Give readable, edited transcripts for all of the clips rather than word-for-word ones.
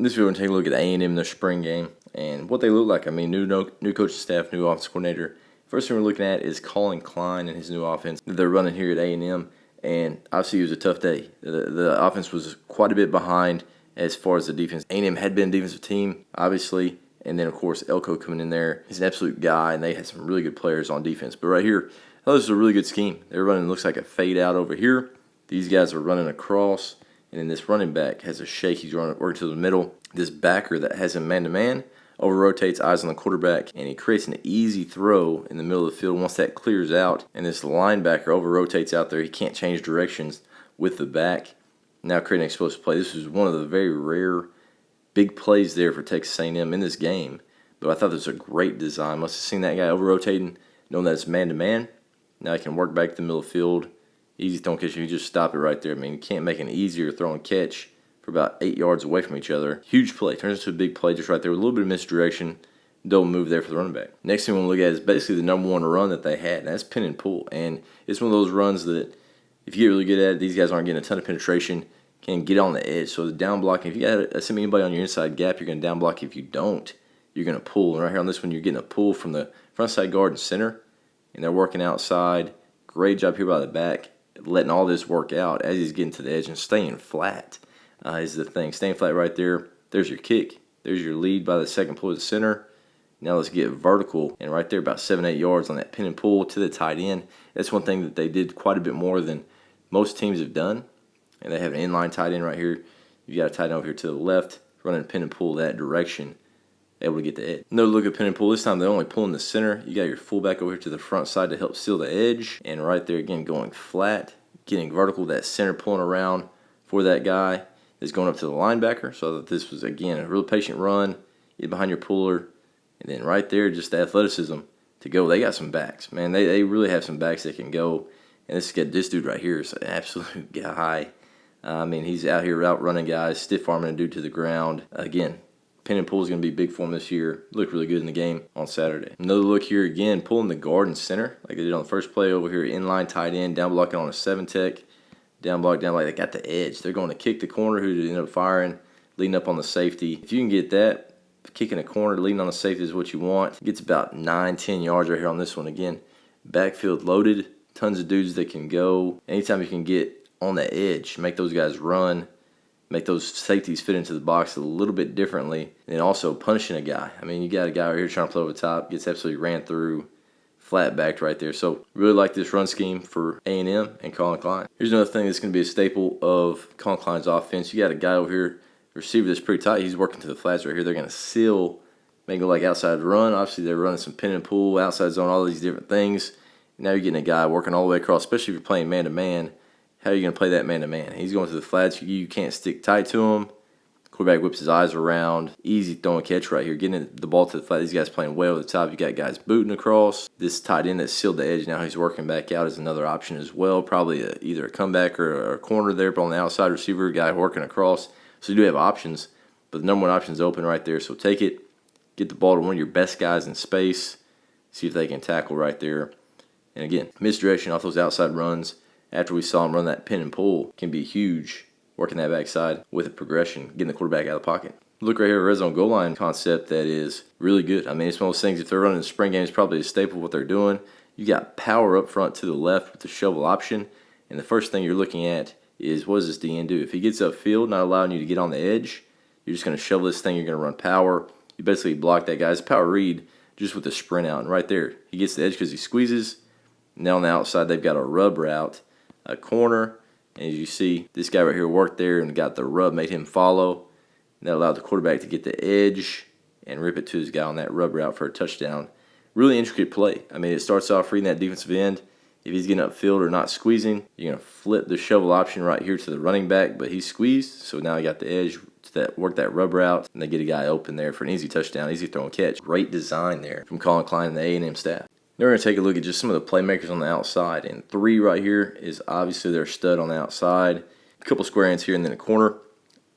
In this video, we're going to take a look at A&M in their spring game and what they look like. I mean, new coaching staff, new offense coordinator. First thing we're looking at is Colin Klein and his new offense that they're running here at A&M. And obviously, it was a tough day. The offense was quite a bit behind as far as the defense. A&M had been a defensive team, obviously. And then, of course, Elko coming in there. He's an absolute guy, and they had some really good players on defense. But right here, this is a really good scheme. They're running, looks like a fade out over here. These guys are running across. And then this running back has a shake. He's working to the middle. This backer that has him man-to-man over-rotates, eyes on the quarterback, and he creates an easy throw in the middle of the field. Once that clears out, and this linebacker over-rotates out there, he can't change directions with the back. Now creating an explosive play. This was one of the very rare big plays there for Texas A&M in this game. But I thought this was a great design. Must have seen that guy over-rotating, knowing that it's man-to-man. Now he can work back to the middle of the field. Easy throwing catch. You just stop it right there. I mean, you can't make an easier throw and catch for about 8 yards away from each other. Huge play. Turns into a big play just right there with a little bit of misdirection. Double move there for the running back. Next thing we want to look at is basically the number one run that they had, and that's pin and pull. And it's one of those runs that if you get really good at it, these guys aren't getting a ton of penetration, can get on the edge. So the down blocking, if you got anybody on your inside gap, you're going to down block. If you don't, you're going to pull. And right here on this one, you're getting a pull from the front side guard and center, and they're working outside. Great job here by the back, letting all this work out as he's getting to the edge and staying flat is the thing. Staying flat right there. There's your kick. There's your lead by the second pull to the center. Now let's get vertical. And right there about 7-8 yards on that pin and pull to the tight end. That's one thing that they did quite a bit more than most teams have done. And they have an inline tight end right here. You got a tight end over here to the left, running pin and pull that direction, able to get the edge. Another look at pin and pull. This time they're only pulling the center. You got your fullback over here to the front side to help seal the edge. And right there again going flat, getting vertical, that center pulling around for that guy is going up to the linebacker. So that this was, again, a real patient run. Get behind your puller. And then right there, just the athleticism to go. They got some backs. Man, they really have some backs that can go. And this dude right here is an absolute guy. I mean, he's out here outrunning guys, stiff-arming a dude to the ground. Again, pin and pull is going to be big for him this year. Looked really good in the game on Saturday. Another look here again, pulling the guard and center like they did on the first play over here. Inline tight end, down blocking on a 7-tech. Down block, down block. They got the edge. They're going to kick the corner who ended up firing, leading up on the safety. If you can get that, kicking a corner, leading on the safety is what you want. Gets about 9-10 yards right here on this one. Again, backfield loaded. Tons of dudes that can go. Anytime you can get on the edge, make those guys run, make those safeties fit into the box a little bit differently, and also punishing a guy. I mean, you got a guy right here trying to play over the top, gets absolutely ran through, flat backed right there. So really like this run scheme for A&M and Colin Klein. Here's another thing that's going to be a staple of Colin Klein's offense. You got a guy over here, receiver that's pretty tight. He's working to the flats right here. They're going to seal, make it like outside run. Obviously, they're running some pin and pull, outside zone, all these different things. Now you're getting a guy working all the way across, especially if you're playing man-to-man. How are you going to play that man-to-man? He's going to the flats. You can't stick tight to him. Quarterback whips his eyes around. Easy throw and catch right here. Getting the ball to the flat. These guys playing way over the top. You got guys booting across. This tight end that sealed the edge. Now he's working back out is another option as well. Probably either a comeback or a corner there, but on the outside receiver, guy working across. So you do have options, but the number one option is open right there. So take it. Get the ball to one of your best guys in space. See if they can tackle right there. And again, misdirection off those outside runs. After we saw him run that pin and pull, can be huge, working that backside with a progression, getting the quarterback out of the pocket. Look right here, red zone goal line concept that is really good. I mean, it's one of those things, if they're running the spring game, it's probably a staple of what they're doing. You got power up front to the left with the shovel option, and the first thing you're looking at is what does this DN do? If he gets upfield, not allowing you to get on the edge, you're just going to shovel this thing, you're going to run power. You basically block that guy's power read just with the sprint out, and right there, he gets the edge because he squeezes. Now on the outside, they've got a rub route. A corner, and as you see, this guy right here worked there and got the rub, made him follow. And that allowed the quarterback to get the edge and rip it to his guy on that rub route for a touchdown. Really intricate play. I mean, it starts off reading that defensive end. If he's getting upfield or not squeezing, you're going to flip the shovel option right here to the running back, but he's squeezed, so now you got the edge to work that rub route, and they get a guy open there for an easy touchdown, easy throw and catch. Great design there from Colin Klein and the A&M staff. Now we're going to take a look at just some of the playmakers on the outside. And 3 right here is obviously their stud on the outside. A couple square ends here and then a corner.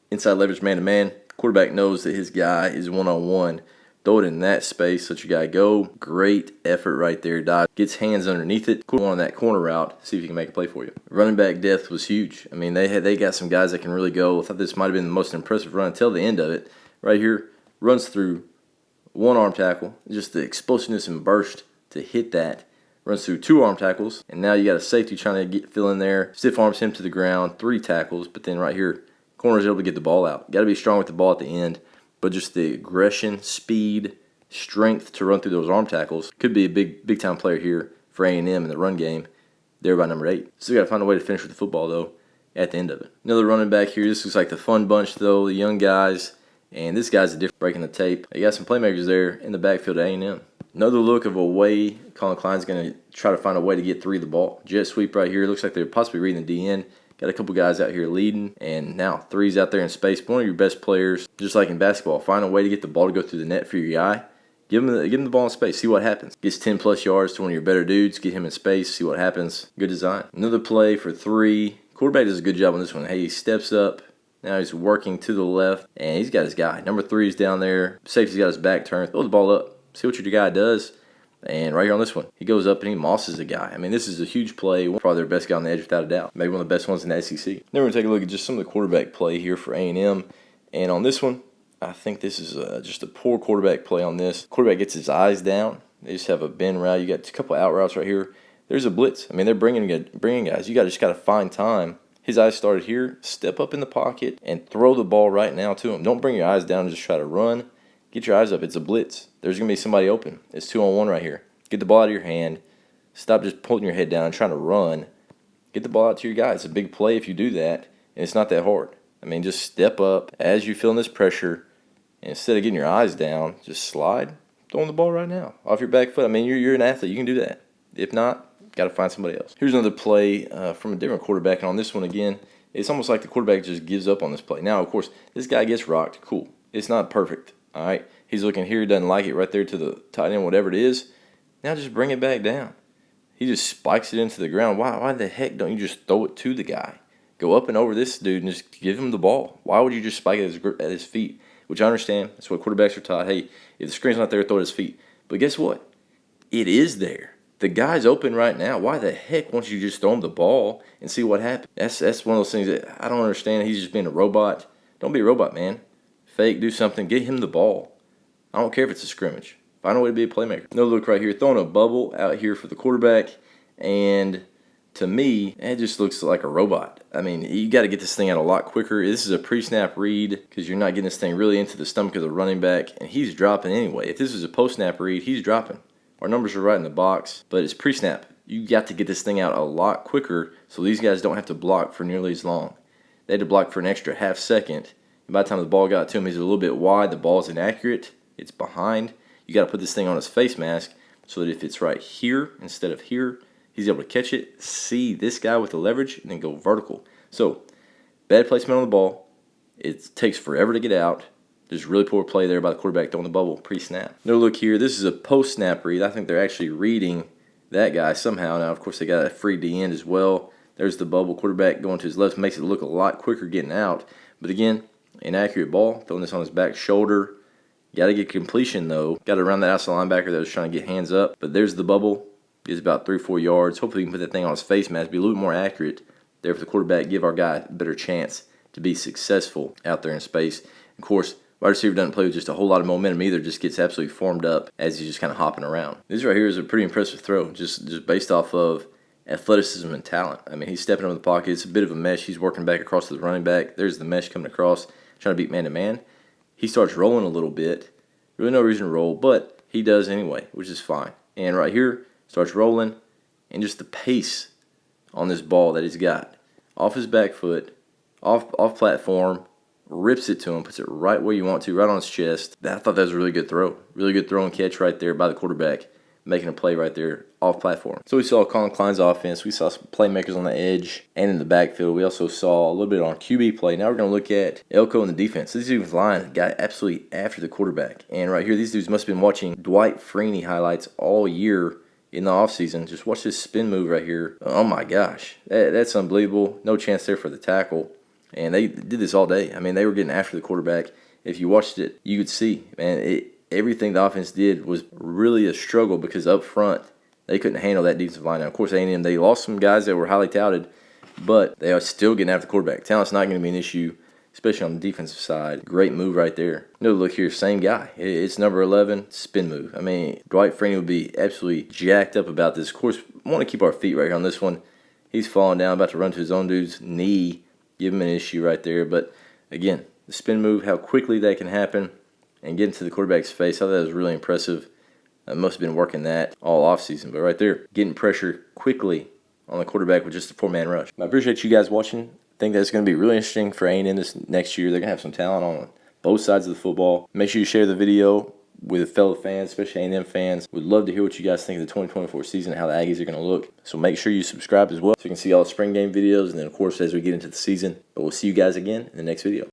Inside leverage man-to-man. Quarterback knows that his guy is one-on-one throw it in that space, let your guy go. Great effort right there. Dodge gets hands underneath it, going on that corner route, see if he can make a play for you. Running back depth was huge. I mean, they got some guys that can really go. I thought this might have been the most impressive run until the end of it. Right here, runs through one arm tackle, just the explosiveness and burst to hit that. Runs through 2 arm tackles, and now you got a safety trying to fill in there. Stiff arms him to the ground, 3 tackles, but then right here, corner's able to get the ball out. Got to be strong with the ball at the end, but just the aggression, speed, strength to run through those arm tackles. Could be a big time player here for A&M in the run game. There by number 8. Still got to find a way to finish with the football, though, at the end of it. Another running back here. This looks like the fun bunch, though, the young guys. And this guy's a different breaking the tape. You got some playmakers there in the backfield at A&M. Another look of a way Collin Klein's going to try to find a way to get 3 the ball. Jet sweep right here. Looks like they're possibly reading the DN. Got a couple guys out here leading. And now 3's out there in space. One of your best players, just like in basketball, find a way to get the ball to go through the net for your guy. Give him the ball in space. See what happens. Gets 10-plus yards to one of your better dudes. Get him in space. See what happens. Good design. Another play for 3. Quarterback does a good job on this one. Hey, he steps up. Now he's working to the left, and he's got his guy. Number 3 is down there. Safety's got his back turned. Throw the ball up. See what your guy does. And right here on this one, he goes up and he mosses the guy. I mean, this is a huge play. Probably their best guy on the edge without a doubt. Maybe one of the best ones in the SEC. Then we're going to take a look at just some of the quarterback play here for A&M. And on this one, I think this is just a poor quarterback play on this. Quarterback gets his eyes down. They just have a bend route. You got a couple of out routes right here. There's a blitz. I mean, they're bringing guys. You just got to find time. His eyes started here. Step up in the pocket and throw the ball right now to him. Don't bring your eyes down and just try to run. Get your eyes up. It's a blitz. There's going to be somebody open. It's 2-on-1 right here. Get the ball out of your hand. Stop just pulling your head down and trying to run. Get the ball out to your guy. It's a big play if you do that, and it's not that hard. I mean, just step up as you feeling this pressure, and instead of getting your eyes down, just slide, throwing the ball right now off your back foot. I mean, you're an athlete. You can do that. If not, got to find somebody else. Here's another play from a different quarterback, and on this one again, it's almost like the quarterback just gives up on this play. Now, of course, this guy gets rocked. Cool. It's not perfect. All right. He's looking here. He doesn't like it right there to the tight end, whatever it is. Now just bring it back down. He just spikes it into the ground. Why the heck don't you just throw it to the guy? Go up and over this dude and just give him the ball. Why would you just spike it at his feet? Which I understand. That's what quarterbacks are taught. Hey, if the screen's not there, throw it at his feet. But guess what? It is there. The guy's open right now. Why the heck won't you just throw him the ball and see what happens? That's one of those things that I don't understand. He's just being a robot. Don't be a robot, man. Fake, do something. Get him the ball. I don't care if it's a scrimmage. Find a way to be a playmaker. Another look right here. Throwing a bubble out here for the quarterback. And to me, it just looks like a robot. I mean, you got to get this thing out a lot quicker. This is a pre-snap read because you're not getting this thing really into the stomach of the running back. And he's dropping anyway. If this is a post-snap read, he's dropping. Our numbers are right in the box, but it's pre-snap. You got to get this thing out a lot quicker so these guys don't have to block for nearly as long. They had to block for an extra half second. And by the time the ball got to him, he's a little bit wide. The ball's inaccurate. It's behind. You got to put this thing on his face mask so that if it's right here instead of here, he's able to catch it, see this guy with the leverage, and then go vertical. So, bad placement on the ball. It takes forever to get out. There's really poor play there by the quarterback throwing the bubble pre-snap. No look here. This is a post-snap read. I think they're actually reading that guy somehow. Now, of course, they got a free D end as well. There's the bubble. Quarterback going to his left makes it look a lot quicker getting out. But again, inaccurate ball. Throwing this on his back shoulder. Got to get completion, though. Got to run that outside linebacker that was trying to get hands up. But there's the bubble. It's about 3-4 yards. Hopefully, he can put that thing on his face mask. Be a little bit more accurate there for the quarterback. Give our guy a better chance to be successful out there in space. Of course, wide receiver doesn't play with just a whole lot of momentum either. Just gets absolutely formed up as he's just kind of hopping around. This right here is a pretty impressive throw, just based off of athleticism and talent. I mean, he's stepping over the pocket. It's a bit of a mesh. He's working back across to the running back. There's the mesh coming across, trying to beat man-to-man. He starts rolling a little bit. Really no reason to roll, but he does anyway, which is fine. And right here, starts rolling, and just the pace on this ball that he's got. Off his back foot, off platform, rips it to him, puts it right where you want to, right on his chest. I thought that was a really good throw. Really good throw and catch right there by the quarterback, making a play right there off platform. So we saw Collin Klein's offense. We saw some playmakers on the edge and in the backfield. We also saw a little bit on QB play. Now we're going to look at Elko and the defense. This dude's line got absolutely after the quarterback. And right here, these dudes must have been watching Dwight Freeney highlights all year in the offseason. Just watch this spin move right here. Oh my gosh. That's unbelievable. No chance there for the tackle. And they did this all day. I mean, they were getting after the quarterback. If you watched it, you could see, man, everything the offense did was really a struggle because up front they couldn't handle that defensive line. Now, of course, A&M, they lost some guys that were highly touted, but they are still getting after the quarterback. Talent's not going to be an issue, especially on the defensive side. Great move right there. No, look here, same guy. It's number 11, spin move. I mean, Dwight Freeney would be absolutely jacked up about this. Of course, we want to keep our feet right here on this one. He's falling down, about to run to his own dude's knee. Give him an issue right there. But, again, the spin move, how quickly that can happen, and get into the quarterback's face, I thought that was really impressive. I must have been working that all offseason. But right there, getting pressure quickly on the quarterback with just a 4-man rush. I appreciate you guys watching. I think that's going to be really interesting for A&M this next year. They're going to have some talent on both sides of the football. Make sure you share the video with fellow fans, especially A&M fans. Would love to hear what you guys think of the 2024 season and how the Aggies are going to look. So make sure you subscribe as well so you can see all the spring game videos. And then, of course, as we get into the season. But we'll see you guys again in the next video.